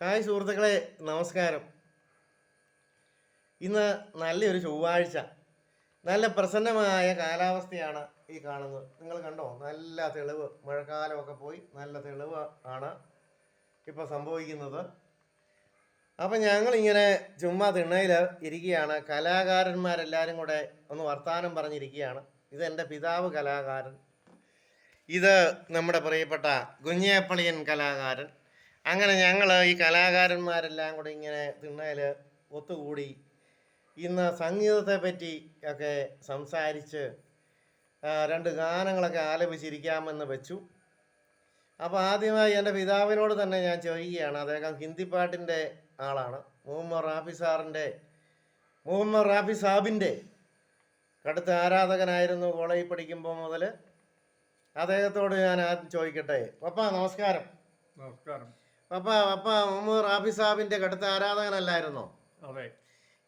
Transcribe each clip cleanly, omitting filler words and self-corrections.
Hi സുഹൃത്തുക്കളെ, നമസ്കാരം. ഇന്ന് നല്ലൊരു ചൊവ്വാഴ്ച, നല്ല പ്രസന്നമായ കാലാവസ്ഥയാണ് ഈ കാണുന്നത്. നിങ്ങൾ കണ്ടോ, നല്ല തെളിവ്, മഴക്കാലമൊക്കെ പോയി നല്ല തെളിവ് ആണ് ഇപ്പോൾ സംഭവിക്കുന്നത്. അപ്പം ഞങ്ങളിങ്ങനെ ചുമ്മാ തിണ്ണയിൽ ഇരിക്കുകയാണ്. കലാകാരന്മാരെല്ലാവരും കൂടെ ഒന്ന് വർത്തമാനം പറഞ്ഞിരിക്കുകയാണ്. ഇതെൻ്റെ പിതാവ് കലാകാരൻ, ഇത് നമ്മുടെ പ്രിയപ്പെട്ട കുഞ്ഞേപ്പളിയൻ കലാകാരൻ. അങ്ങനെ ഞങ്ങൾ ഈ കലാകാരന്മാരെല്ലാം കൂടെ ഇങ്ങനെ തിണ്ണയിൽ ഒത്തുകൂടി ഇന്ന് സംഗീതത്തെ പറ്റി ഒക്കെ സംസാരിച്ച് രണ്ട് ഗാനങ്ങളൊക്കെ ആലപിച്ചിരിക്കാമെന്ന് വെച്ചു. അപ്പോൾ ആദ്യമായി എൻ്റെ പിതാവിനോട് തന്നെ ഞാൻ ചോദിക്കുകയാണ്. അദ്ദേഹം ഹിന്ദി പാട്ടിൻ്റെ ആളാണ്. മുഹമ്മദ് റാഫി സാബിൻ്റെ കടുത്ത ആരാധകനായിരുന്നു കോളേജിൽ പഠിക്കുമ്പോൾ മുതൽ. അദ്ദേഹത്തോട് ഞാൻ ആദ്യം ചോദിക്കട്ടെ. പപ്പ നമസ്കാരം. നമസ്കാരം. പപ്പ മുഹമ്മദ് റാഫി സാബിൻ്റെ കടുത്ത ആരാധകനല്ലായിരുന്നോ? അതെ.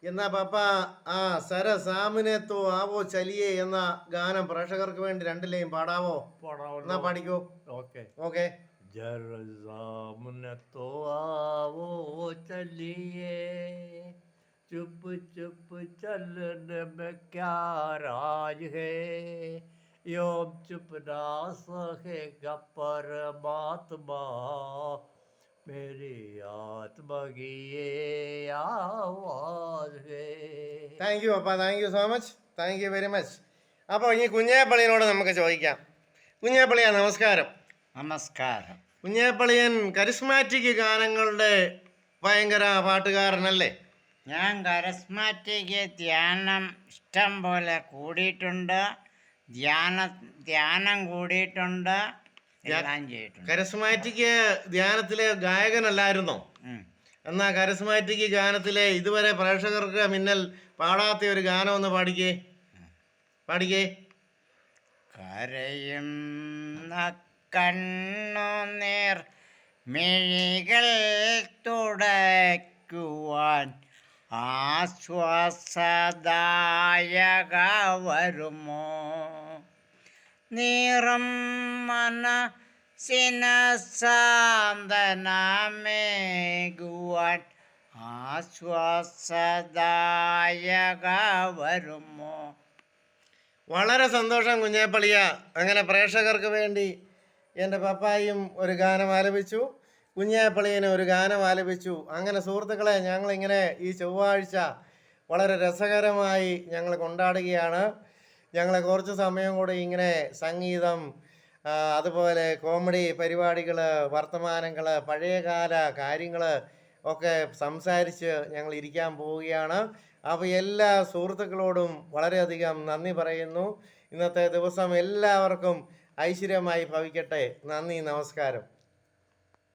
എന്നാ പപ്പ ആ സര സാമിനെ തോ ആവോ ചലിയേ എന്ന ഗാനം പ്രേക്ഷകർക്ക് വേണ്ടി രണ്ടിലെയും പാടാവോ? എന്നാ പാടിക്കോ. ഓക്കെ. जरा सामने तो आओ चलिए, चुप चुप चलने में क्या राज है, योम चुप ना सकेगा परमात्मा, मेरी आत्मा की ये आवाज है. Thank you papa, thank you so much, thank you very much. അപ്പോൾ ഇനി കുഞ്ഞേപ്പള്ളിയനോട് നമുക്ക് ചോദിക്കാം. കുഞ്ഞേപ്പള്ളിയ നമസ്കാരം. നമസ്കാരം. കുഞ്ഞേപ്പള്ളിയൻ കരിസ്മാറ്റിക് ഗാനങ്ങളുടെ ഭയങ്കര പാട്ടുകാരനല്ലേ? ഞാൻ കരിസ്മാറ്റിക് ധ്യാനം ഇഷ്ടം പോലെ കൂടിയിട്ടുണ്ട്, ധ്യാനം കൂടിയിട്ടുണ്ട്, എല്ലാം ചെയ്തിട്ടുണ്ട്. കരിസ്മാറ്റിക് ധ്യാനത്തിലെ ഗായകനല്ലായിരുന്നോ? എന്നാ കരിസ്മാറ്റിക് ഗാനത്തിലെ ഇതുവരെ പ്രേക്ഷകർക്ക് മിന്നൽ പാടാത്ത ഒരു ഗാനം ഒന്ന് പാടിക്കേ. കരയും കണ്ണുനീർ മിഴികൾ തുടയ്ക്കുവാൻ ആശ്വാസദായക വരുമോ, നീറും മനസ്സിനസാന്തനമേകുവാൻ ആശ്വാസദായക വരുമോ. വളരെ സന്തോഷം കുഞ്ഞേപ്പള്ളിയ. അങ്ങനെ പ്രേക്ഷകർക്ക് വേണ്ടി എൻ്റെ പപ്പായും ഒരു ഗാനം ആലപിച്ചു, കുഞ്ഞേപ്പള്ളിയനും ഒരു ഗാനം ആലപിച്ചു. അങ്ങനെ സുഹൃത്തുക്കളെ, ഞങ്ങളിങ്ങനെ ഈ ചൊവ്വാഴ്ച വളരെ രസകരമായി ഞങ്ങൾ കൊണ്ടാടുകയാണ്. ഞങ്ങൾ കുറച്ച് സമയം കൂടി ഇങ്ങനെ സംഗീതം, അതുപോലെ കോമഡി പരിപാടികൾ, വർത്തമാനങ്ങൾ, പഴയകാല കാര്യങ്ങൾ ഒക്കെ സംസാരിച്ച് ഞങ്ങൾ ഇരിക്കാൻ പോവുകയാണ്. അപ്പോൾ എല്ലാ സുഹൃത്തുക്കളോടും വളരെയധികം നന്ദി പറയുന്നു. ഇന്നത്തെ ദിവസം എല്ലാവർക്കും ഐശ്വര്യമായി ഭവിക്കട്ടെ. നന്ദി, നമസ്കാരം.